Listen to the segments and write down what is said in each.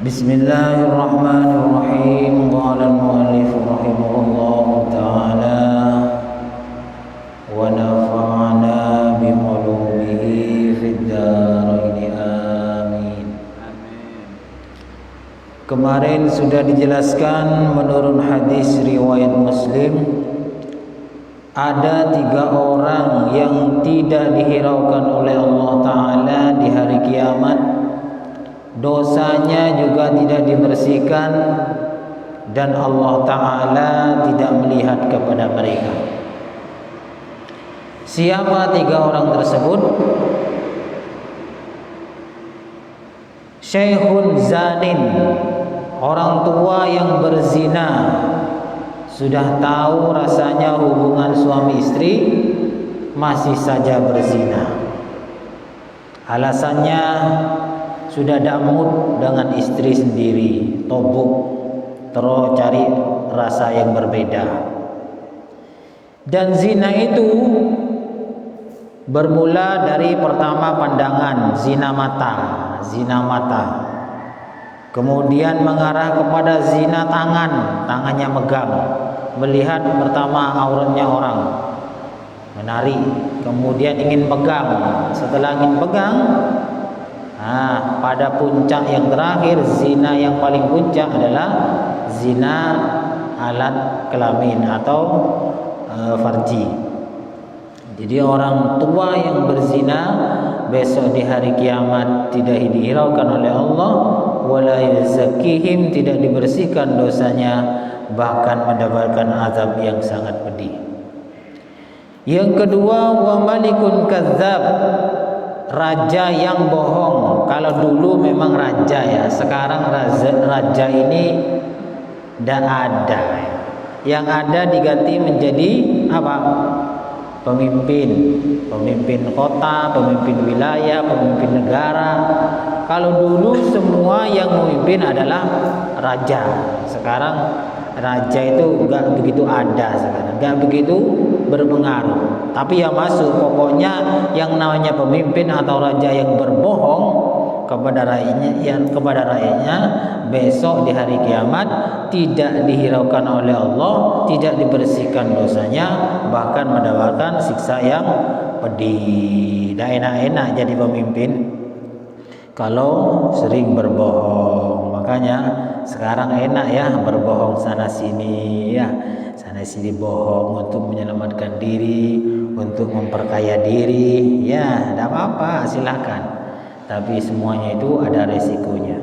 Bismillahirrahmanirrahim. Qala al-mu'allif rahimahullahu ta'ala wa nafa'ana bimulumihi fid dharain amin. Kemarin sudah dijelaskan menurut hadis riwayat Muslim, ada 3 orang yang tidak dihiraukan oleh Allah Ta'ala di hari kiamat. Dosanya juga tidak dibersihkan dan Allah Ta'ala tidak melihat kepada mereka. Siapa 3 orang tersebut? Syekhun zanin, orang tua yang berzina, sudah tahu rasanya hubungan suami istri, masih saja berzina. Alasannya sudah damut dengan istri sendiri, tobuk, terus cari rasa yang berbeda. Dan zina itu bermula dari pertama pandangan, zina mata. Kemudian mengarah kepada zina tangan, tangannya megang, melihat pertama auratnya orang, menarik, kemudian ingin pegang. Setelah ingin pegang, pada puncak yang terakhir, zina yang paling puncak adalah zina alat kelamin atau farji. Jadi orang tua yang berzina besok di hari kiamat tidak dihiraukan oleh Allah, wala yuzakihim, tidak dibersihkan dosanya, bahkan mendapatkan azab yang sangat pedih. Yang kedua, wa malikun kadzab, raja yang bohong. Kalau dulu memang raja ya, sekarang raja ini tidak ada. Yang ada diganti menjadi apa? Pemimpin kota, pemimpin wilayah, pemimpin negara. Kalau dulu semua yang memimpin adalah raja. Sekarang raja itu enggak begitu ada sekarang, enggak begitu berpengaruh. Tapi yang masuk, pokoknya yang namanya pemimpin atau raja yang berbohong kepada rakyatnya, besok di hari kiamat tidak dihiraukan oleh Allah, tidak dibersihkan dosanya, bahkan mendapatkan siksa yang pedih. Tidak enak-enak jadi pemimpin kalau sering berbohong. Makanya sekarang enak ya berbohong sana sini ya, sana sini bohong untuk menyelamatkan diri, untuk memperkaya diri, ya tidak apa-apa, silakan. Tapi semuanya itu ada resikonya.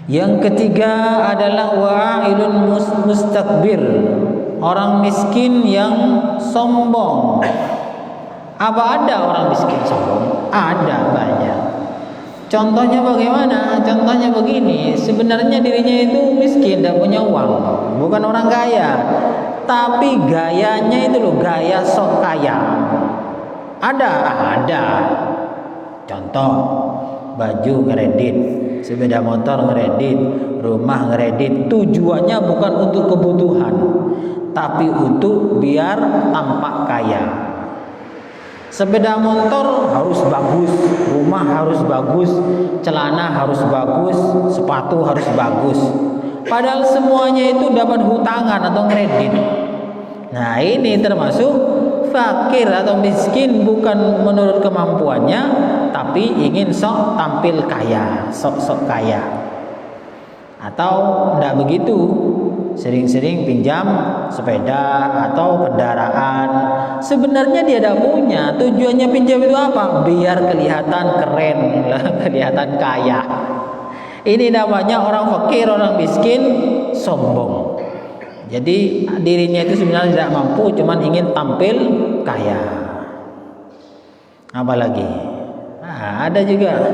Yang ketiga adalah wa'ilun mustakbir, orang miskin yang sombong. Apa ada orang miskin sombong? Ada, banyak. Contohnya bagaimana? Contohnya begini, sebenarnya dirinya itu miskin, tidak punya uang, bukan orang kaya, tapi gayanya itu loh, gaya sok kaya. Ada. Contoh, baju kredit, sepeda motor kredit, rumah kredit. Tujuannya bukan untuk kebutuhan, tapi untuk biar tampak kaya. Sepeda motor harus bagus, rumah harus bagus, celana harus bagus, sepatu harus bagus. Padahal semuanya itu dapat hutangan atau kredit. Nah, ini termasuk fakir atau miskin, bukan menurut kemampuannya, tapi ingin sok tampil kaya, sok kaya. Atau tidak begitu, sering-sering pinjam sepeda atau kendaraan. Sebenarnya dia tidak punya. Tujuannya pinjam itu apa? Biar kelihatan keren, kelihatan kaya. Ini namanya orang fakir, orang miskin, sombong. Jadi dirinya itu sebenarnya tidak mampu, cuman ingin tampil kaya. Apalagi ada juga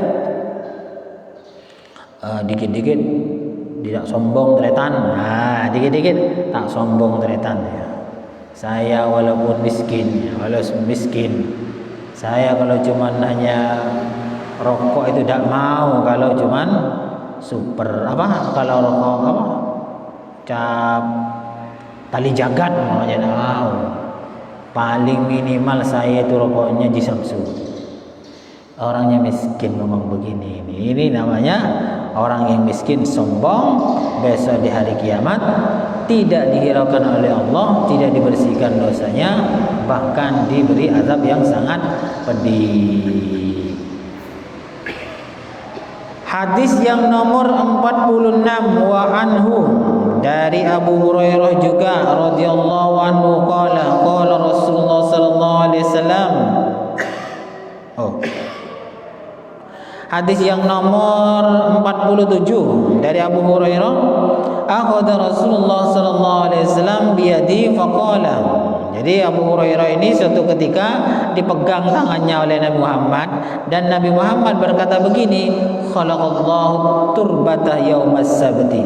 dikit-dikit tidak sombong teretan. Dikit-dikit tak sombong teretan ya. Saya walaupun miskin, saya kalau cuman hanya rokok itu tidak mau. Kalau cuman super kalau rokok cap tali jagat namanya tidak mau. Paling minimal saya itu rokoknya Jisamsu. orangnya miskin ngomong begini. Ini namanya orang yang miskin sombong, besok di hari kiamat tidak dihiraukan oleh Allah, tidak dibersihkan dosanya, bahkan diberi azab yang sangat pedih. Hadis yang nomor 46, wa anhu, dari Abu Hurairah juga radhiyallahu anhu qala qala Rasulullah sallallahu alaihi wasallam. Hadis yang nomor 47 dari Abu Hurairah, akhadha Rasulullah sallallahu alaihi wasallam biyadi faqala. Jadi Abu Hurairah ini suatu ketika dipegang tangannya oleh Nabi Muhammad, dan Nabi Muhammad berkata begini, khalaqallahu turbata yaumas sabti.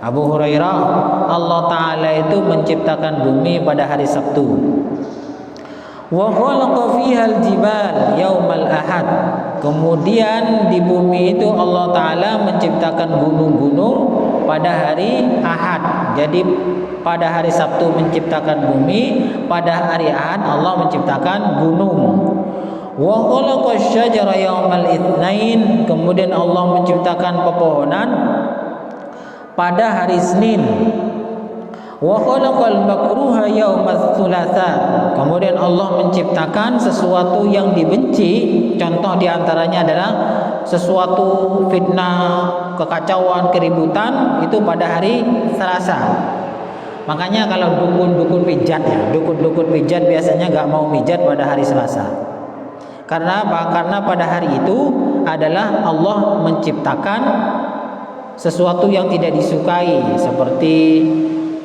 Abu Hurairah, Allah Ta'ala itu menciptakan bumi pada hari Sabtu. Wa khalaqa fihal jibal yaumal ahad. Kemudian di bumi itu Allah Ta'ala menciptakan gunung-gunung pada hari Ahad. Jadi pada hari Sabtu menciptakan bumi, pada hari Ahad Allah menciptakan gunung. Wa khalaqa syajara yaumal itsnain. Kemudian Allah menciptakan pepohonan pada hari Senin. Wa khalaqal makruha yaumal thulatsa. Kemudian Allah menciptakan sesuatu yang dibenci. Contoh diantaranya adalah sesuatu fitnah, kekacauan, keributan itu pada hari Selasa. Makanya kalau dukun-dukun pijat ya, dukun-dukun pijat biasanya nggak mau pijat pada hari Selasa. Karena apa? Karena pada hari itu adalah Allah menciptakan sesuatu yang tidak disukai, seperti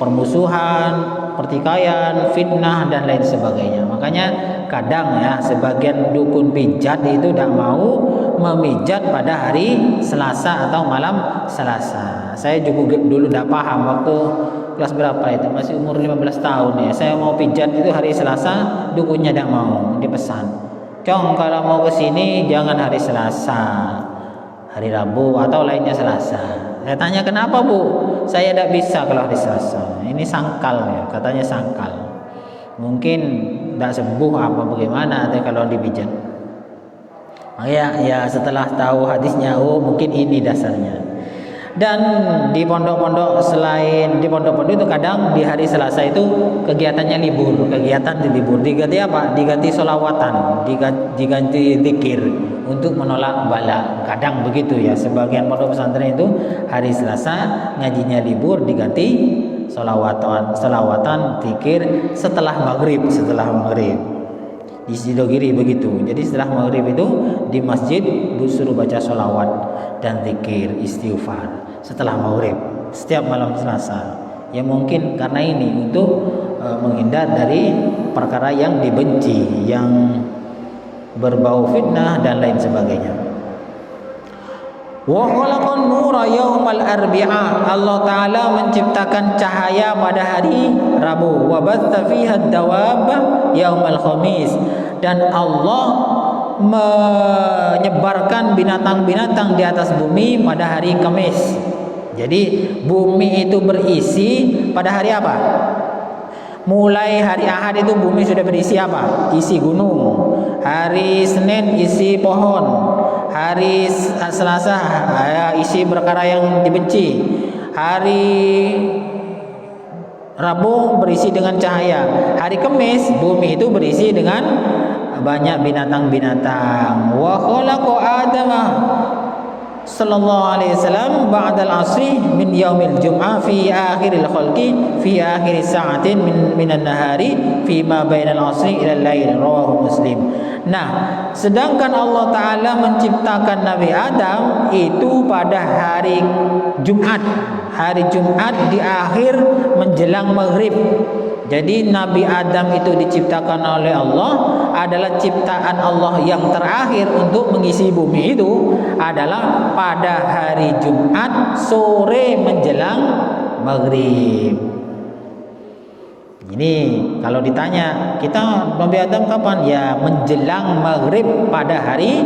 permusuhan, pertikaian, fitnah dan lain sebagainya. Makanya kadang ya sebagian dukun pijat itu tidak mau memijat pada hari Selasa atau malam Selasa. Saya juga dulu tidak paham waktu kelas berapa itu, masih umur 15 tahun ya. Saya mau pijat itu hari Selasa, dukunnya tidak mau, dipesan, "Cong, kalau mau ke sini jangan hari Selasa, hari Rabu atau lainnya Selasa." Saya tanya, "Kenapa, Bu?" "Saya tidak bisa kalau hari Selasa. Ini sangkal ya," katanya sangkal. Mungkin tidak sembuh apa bagaimana kalau dipijat. Ya setelah tahu hadisnya, oh mungkin ini dasarnya. Dan di pondok-pondok, selain di pondok-pondok itu kadang di hari Selasa itu kegiatannya libur, kegiatan di libur. Diganti apa? Diganti sholawatan, diganti zikir untuk menolak bala. Kadang begitu ya, sebagian pondok pesantren itu hari Selasa ngajinya libur, diganti sholawatan, zikir setelah maghrib. Di Sidogiri begitu. Jadi setelah maghrib itu di masjid disuruh baca sholawat dan zikir istighfar setelah maghrib setiap malam Selasa. Ya mungkin karena ini untuk menghindar dari perkara yang dibenci, yang berbau fitnah dan lain sebagainya. Wa khalaqan nura yaumal arbi'a. Allah Ta'ala menciptakan cahaya pada hari Rabu. Wa batha fiha ad-dawab yaumal khamis. Dan Allah menyebarkan binatang-binatang di atas bumi pada hari Kamis. Jadi bumi itu berisi pada hari apa? Mulai hari Ahad itu bumi sudah berisi apa? Isi gunung. Hari Senin isi pohon. Hari Selasa isi perkara yang dibenci. Hari Rabu berisi dengan cahaya. Hari Kamis bumi itu berisi dengan banyak binatang-binatang. Wa khalaqa Adama sallallahu alaihi wasallam ba'dal asri min yaumil jum'ah fi akhiril khalqi fi akhir sa'atin minan nahari fi ma bainal asri ila al-lail, rawahu Muslim. Nah, sedangkan Allah Ta'ala menciptakan Nabi Adam itu pada hari Jumat. Hari Jumat di akhir menjelang maghrib. Jadi Nabi Adam itu diciptakan oleh Allah, adalah ciptaan Allah yang terakhir untuk mengisi bumi itu adalah pada hari Jumat sore menjelang maghrib. Ini kalau ditanya kita Nabi Adam kapan? Ya menjelang maghrib pada hari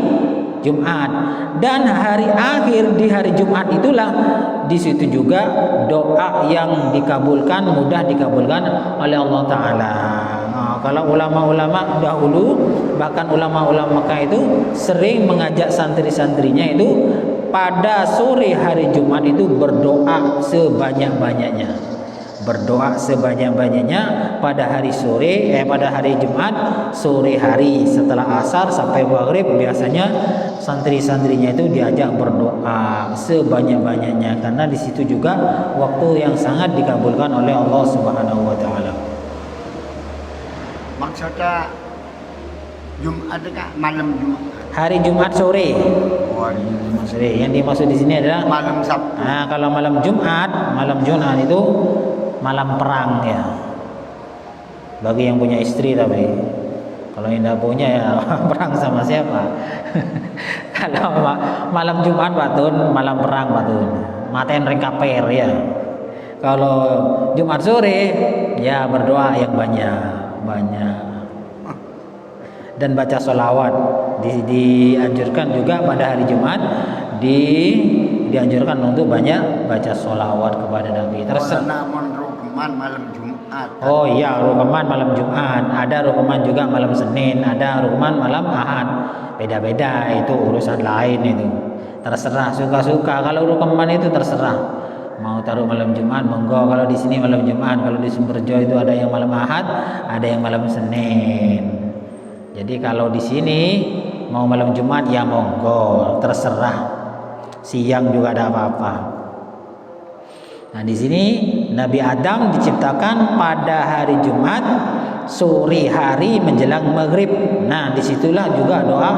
Jumat. Dan hari akhir di hari Jumat itulah di situ juga doa yang dikabulkan, mudah dikabulkan oleh Allah Ta'ala. Kalau ulama-ulama dahulu, bahkan ulama-ulama Mekah itu sering mengajak santri-santrinya itu pada sore hari Jumat itu berdoa sebanyak-banyaknya. Berdoa sebanyak-banyaknya pada hari pada hari Jumat sore hari setelah asar sampai maghrib, biasanya santri-santrinya itu diajak berdoa sebanyak-banyaknya, karena di situ juga waktu yang sangat dikabulkan oleh Allah Subhanahu wa taala. Maksudnya Jumat kan malam Jumat. Hari Jumat sore. Sore. Yang dimaksud di sini adalah malam Sabtu. Nah, kalau malam Jumat itu malam perang ya. Bagi yang punya istri, tapi kalau yang tidak punya ya perang sama siapa? Kalau malam Jumat batun, malam perang batun. Maten rekaper ya. Kalau Jumat sore ya berdoa yang banyak. Dan baca sholawat dianjurkan juga pada hari Jumat dianjurkan untuk banyak baca sholawat kepada Nabi. Malam Jumat. Oh iya, rukeman malam Jumat. Ada rukeman juga malam Senin, ada rukeman malam Ahad. Beda-beda, itu urusan lain itu. Terserah suka-suka. Kalau rukeman itu terserah. Mau taruh malam Jumat monggo. Kalau di sini malam Jumat, kalau di Sumberjo itu ada yang malam Ahad, ada yang malam Senin. Jadi kalau di sini mau malam Jumat ya monggo, terserah. Siang juga ada apa-apa. Nah, di sini Nabi Adam diciptakan pada hari Jumat sore hari menjelang maghrib. Nah, disitulah juga doa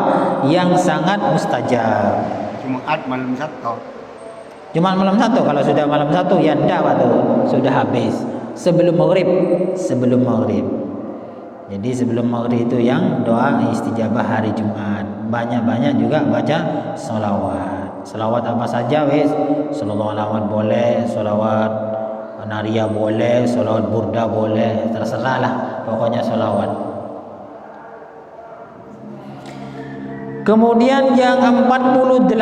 yang sangat mustajab. Jumat malam Sabtu. Jumat malam Sabtu, kalau sudah malam Sabtu ya ndak sudah habis. Sebelum maghrib. Jadi sebelum maghrib itu yang doa istijabah hari Jumat. Banyak-banyak juga baca sholawat. Sholawat apa saja wes. Sholawat alawat boleh, sholawat naria boleh, sholawat burda boleh, terserahlah pokoknya sholawat. Kemudian yang 48,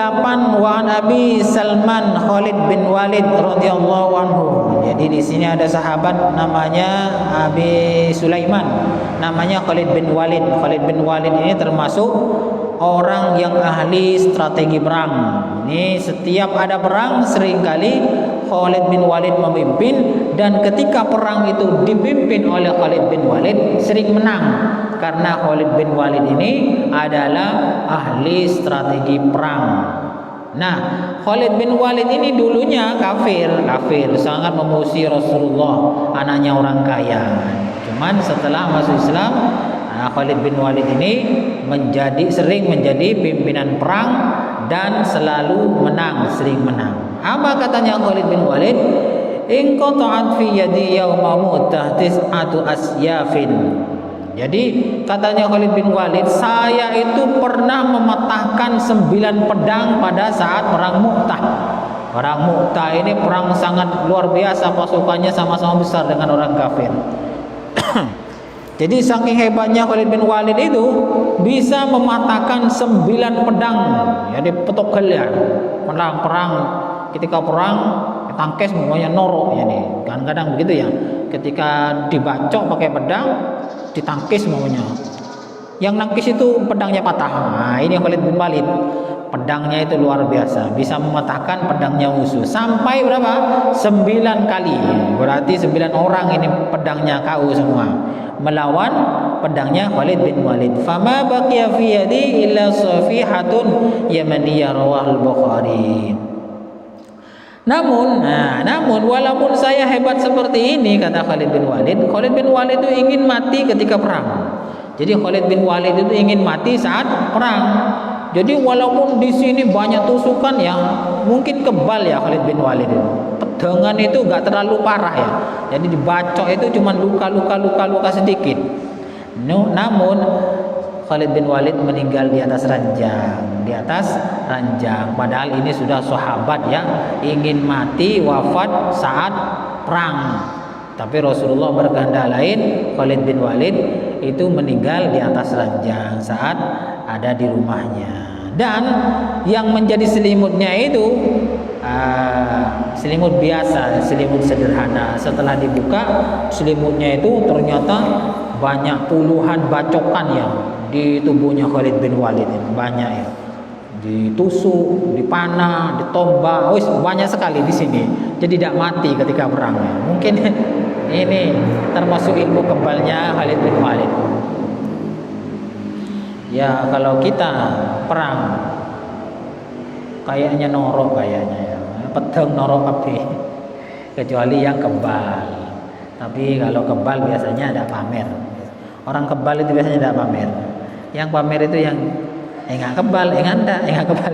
wa an Abi Salman Khalid bin Walid radhiyallahu anhu. Jadi di sini ada sahabat namanya Abi Sulaiman, namanya Khalid bin Walid. Khalid bin Walid ini termasuk orang yang ahli strategi perang. Ini setiap ada perang seringkali Khalid bin Walid memimpin, dan ketika perang itu dipimpin oleh Khalid bin Walid sering menang, karena Khalid bin Walid ini adalah ahli strategi perang. Nah, Khalid bin Walid ini dulunya kafir, sangat memusuhi Rasulullah, anaknya orang kaya. Cuman setelah masuk Islam, Khalid bin Walid ini sering menjadi pimpinan perang dan selalu sering menang. Apa katanya Khalid bin Walid? In qata'at fi yadi yawma mu'tah tis'atu asyafin. Jadi katanya Khalid bin Walid, saya itu pernah mematahkan 9 pedang pada saat perang Mu'tah. Perang Mu'tah ini perang sangat luar biasa, pasukannya sama-sama besar dengan orang kafir. Jadi saking hebatnya Khalid bin Walid itu bisa mematahkan 9 pedang. Jadi petogel ya. Perang ketika perang tangkes semuanya norok ya nih. Kadang-kadang begitu ya. Ketika dibacok pakai pedang, ditangkis semuanya. Yang nangkis itu pedangnya patah. Nah, ini Khalid bin Walid. Pedangnya itu luar biasa, bisa mematahkan pedangnya musuh. Sampai berapa? 9 kali. Berarti 9 orang ini pedangnya KO semua. Melawan pedangnya Khalid bin Walid. Fama baqiya fi yadi illa safihatun yamaniyah rawahul Bukhari. Namun walaupun saya hebat seperti ini, kata Khalid bin Walid itu ingin mati ketika perang. Jadi Khalid bin Walid itu ingin mati saat perang. Jadi walaupun di sini banyak tusukan ya, mungkin kebal ya Khalid bin Walid itu. Pedangan itu enggak terlalu parah ya. Jadi dibacok itu cuma luka sedikit. Namun Khalid bin Walid meninggal di atas ranjang. Padahal ini sudah sahabat ya, ingin mati wafat saat perang. Tapi Rasulullah berkehendak lain, Khalid bin Walid itu meninggal di atas ranjang saat ada di rumahnya. Dan yang menjadi selimutnya itu selimut biasa, selimut sederhana. Setelah dibuka selimutnya itu ternyata banyak puluhan bacokan ya di tubuhnya Khalid bin Walid ini, banyak ya. Ditusuk, dipanah, ditombak, banyak sekali di sini. Jadi tidak mati ketika perang. Mungkin ini termasuk ilmu kebalnya Khalid bin Walid. Ya kalau kita perang kayaknya norok kayaknya ya. Pedang norok api. Kecuali yang kebal. Tapi kalau kebal biasanya ada pamer. Orang kebal itu biasanya tidak pamer. Yang pamer itu yang enggak kebal, enggak kebal.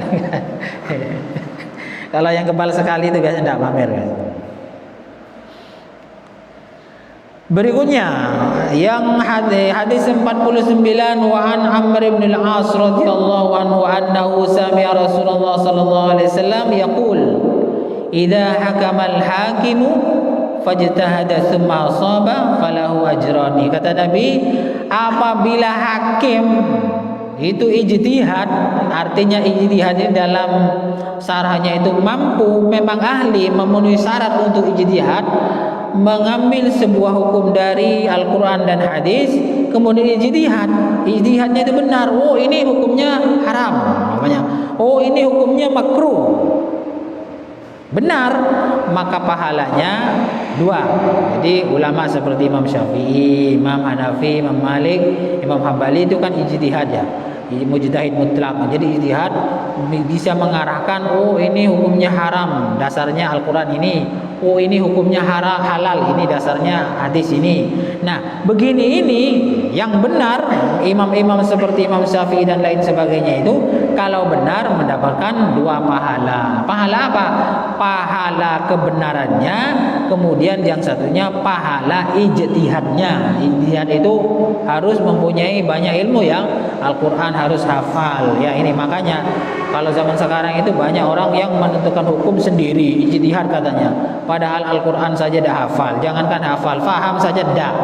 Kalau yang kebal sekali itu biasanya tidak pamer. Berikutnya yang hadis 49 wa an Amr bin al-As radhiyallahu anhu annahu sami'a Rasulullah sallallahu alaihi wasallam yaqul idza hakama al-hakimu fajtahada thumma asaba falahu ajrani. Kata Nabi, apabila hakim itu ijtihad, artinya ijtihad ini dalam syarahnya itu mampu, memang ahli, memenuhi syarat untuk ijtihad, mengambil sebuah hukum dari Al-Quran dan hadis, kemudian ijtihadnya itu benar. Oh ini hukumnya haram namanya. Oh ini hukumnya makruh, benar, maka pahalanya 2. Jadi ulama seperti Imam Syafi'i, Imam Hanafi, Imam Malik, Imam Hambali itu kan ijtihad ya, mujtahid mutlak. Jadi ijtihad bisa mengarahkan, oh ini hukumnya haram, dasarnya Al-Quran ini. Oh ini hukumnya halal, ini dasarnya hadis ini. Nah begini ini yang benar. Imam-imam seperti Imam Syafi'i dan lain sebagainya itu kalau benar mendapatkan 2 pahala. Pahala apa? Pahala kebenarannya, kemudian yang satunya pahala ijtihadnya. Ijtihad itu harus mempunyai banyak ilmu yang Al-Quran harus hafal. Ya ini makanya kalau zaman sekarang itu banyak orang yang menentukan hukum sendiri, ijtihad katanya. Padahal Al-Quran saja dah hafal. Jangankan hafal, faham saja dah.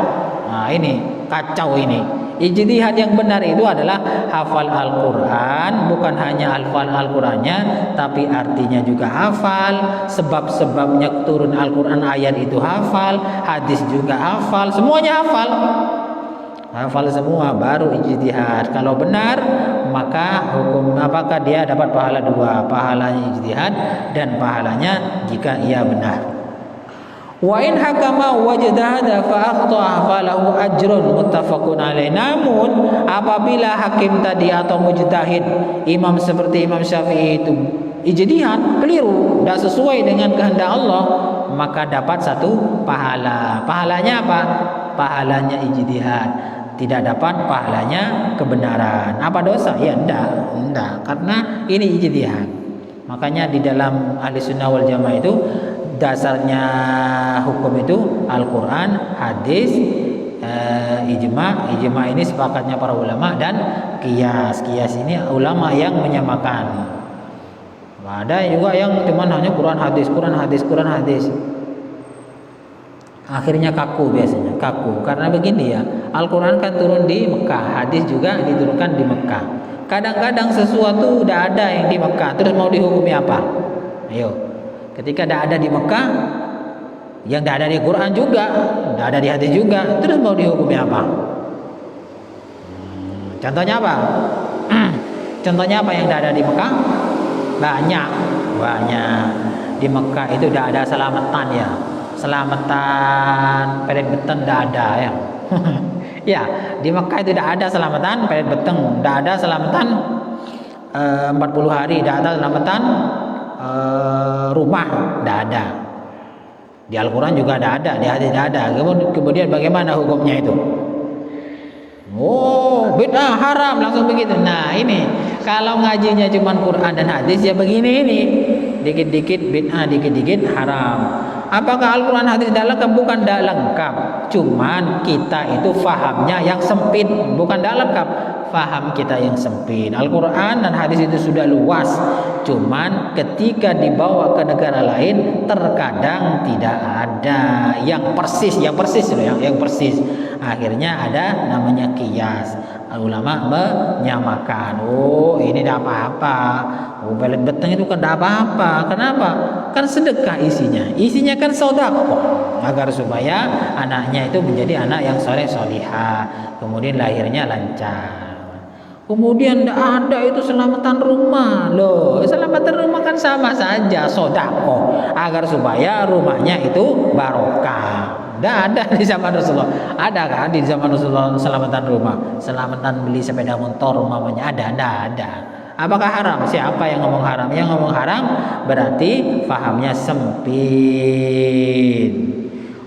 Nah ini kacau ini. Ijtihad yang benar itu adalah hafal Al-Quran, bukan hanya hafal Al-Qurannya, tapi artinya juga hafal, sebab-sebabnya turun Al-Quran ayat itu hafal, hadis juga hafal, semuanya hafal. Hafal semua baru ijtihad. Kalau benar maka hukum apakah dia dapat pahala 2, pahalanya ijtihad dan pahalanya jika ia benar. Wa in hakama wajtahada fa akhta'a falahu ajrun muttafaqun alaih. Namun apabila hakim tadi atau mujtahid, imam seperti Imam Syafi'i itu ijtihad keliru, tidak sesuai dengan kehendak Allah, maka dapat 1 pahala. Pahalanya apa? Pahalanya ijtihad. Tidak dapat pahalanya kebenaran. Apa dosa? Ya enggak, karena ini ijtihad. Makanya di dalam ahli sunnah wal jamaah itu dasarnya hukum itu Al-Quran, hadis, ijma ini sepakatnya para ulama, dan qiyas ini ulama yang menyamakan. Ada juga yang cuman hanya Quran hadis. Akhirnya kaku biasanya, karena begini ya, Al-Quran kan turun di Mekah, hadis juga diturunkan di Mekah. Kadang-kadang sesuatu udah ada yang di Mekah, terus mau dihukumi apa? Ayo, ketika tidak ada di Mekah, yang tidak ada di Quran juga, tidak ada di hadis juga, terus mau dihukumi apa? Contohnya apa? Contohnya apa yang tidak ada di Mekah? Banyak. Di Mekah itu tidak ada selamatan ya. Selamatan pelet beteng tidak ada ya. Ya, di Mekah itu tidak ada selamatan pelet beteng, tidak ada selamatan 40 hari, tidak ada selamatan rumah, tidak ada. Di Al-Quran juga tidak ada, di hadis tidak ada. Kemudian bagaimana hukumnya itu? Oh, bid'ah, haram, langsung begitu. Nah ini kalau ngajinya cuma Quran dan hadis ya begini ini, dikit-dikit bid'ah, dikit-dikit haram. Apakah Al-Quran hadis tidak lengkap? Bukan tidak lengkap, cuman kita itu fahamnya yang sempit, bukan tidak lengkap, faham kita yang sempit. Al-Quran dan hadis itu sudah luas, cuman ketika dibawa ke negara lain terkadang tidak ada yang persis. Akhirnya ada namanya qiyas. Ulama menyamakan. Oh ini tidak apa-apa. Belet beteng itu kan tidak apa-apa. Kenapa? Kan sedekah isinya. Isinya kan sedekah agar supaya anaknya itu menjadi anak yang soleh solihah, kemudian lahirnya lancar. Kemudian tidak ada itu selamatan rumah. Loh, selamatan rumah kan sama saja sedekah agar supaya rumahnya itu barokah. Tidak ada di zaman Rasulullah. Ada kan di zaman Rasulullah selamatan rumah, selamatan beli sepeda motor umpamanya ada? Tidak ada. Apakah haram? Siapa yang ngomong haram? Yang ngomong haram berarti fahamnya sempit.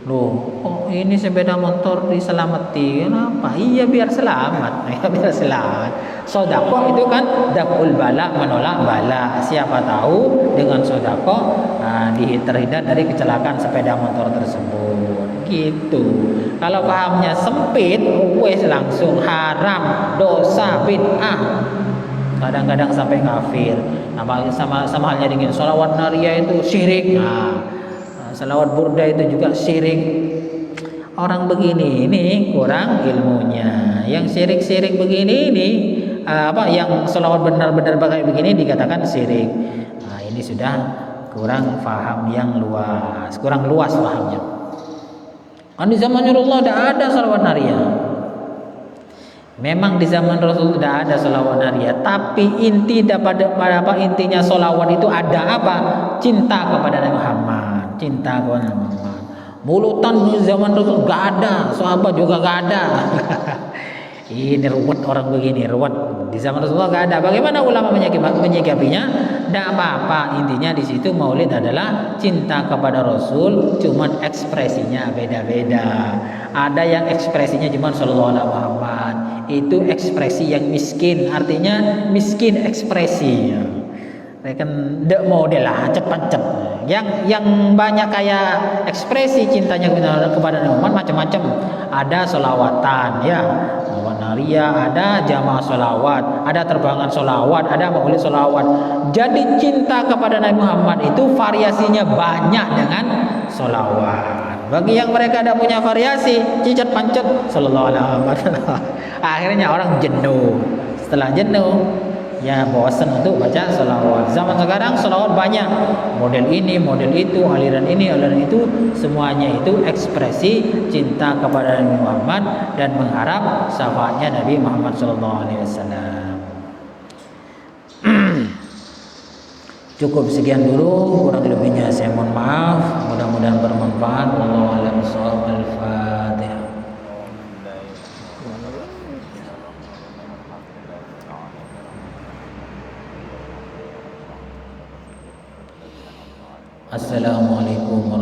Loh, kok ini sepeda motor diselamati? Kenapa? Iya biar selamat. Ya biar selamat. Sedekah itu kan daf'ul bala, menolak bala. Siapa tahu dengan sedekah terhindar dari kecelakaan sepeda motor tersebut. Gitu. Kalau pahamnya sempit, wes langsung haram, dosa, bid'ah. Kadang-kadang sampai kafir. Sama halnya dengan sholawat nariyah itu syirik. Sholawat burda itu juga syirik. Orang begini ini kurang ilmunya. Yang syirik-syirik begini ini yang sholawat benar-benar pakai begini dikatakan syirik. Ini sudah kurang faham yang luas, kurang luas fahamnya. Di zaman Rasulullah tidak ada sholawat nariyah. Memang di zaman Rasul tidak ada sholawat nariyah, tapi intinya sholawat itu ada apa? Cinta kepada Nabi Muhammad, cinta kepada Nabi Muhammad. Mulutan di zaman Rasul gak ada, sahabat juga gak ada. Ini ruwet orang begini, ruwet. Di zaman Rasulullah gak ada. Bagaimana ulama menyikapinya? Tidak apa-apa. Intinya di situ maulid adalah cinta kepada Rasul, cuman ekspresinya beda-beda. Ada yang ekspresinya cuma sallallahu alaihi Muhammad. Itu ekspresi yang miskin, artinya miskin ekspresi. Kan dek model lah, cepat. Yang banyak kayak ekspresi cintanya kepada Nabi Muhammad macam-macam. Ada solawatan, ya, solawat nariyah, ada jamaah solawat, ada terbangan solawat, ada maulid solawat. Jadi cinta kepada Nabi Muhammad itu variasinya banyak dengan solawat. Bagi yang mereka tidak punya variasi, cicat pancet sallallahu alaihi wasallam. Akhirnya orang jenuh. Setelah jenuh, ya bosan untuk baca sholawat. Zaman sekarang sholawat banyak, model ini, model itu, aliran ini, aliran itu, semuanya itu ekspresi cinta kepada Nabi Muhammad dan mengharap syafaatnya Nabi Muhammad SAW. Cukup sekian dulu, kurang lebihnya saya mohon maaf. Mudah-mudahan bermanfaat. Wallahu a'lam bishawab. Al-Fatihah. Assalamualaikum warahmatullahi wabarakatuh.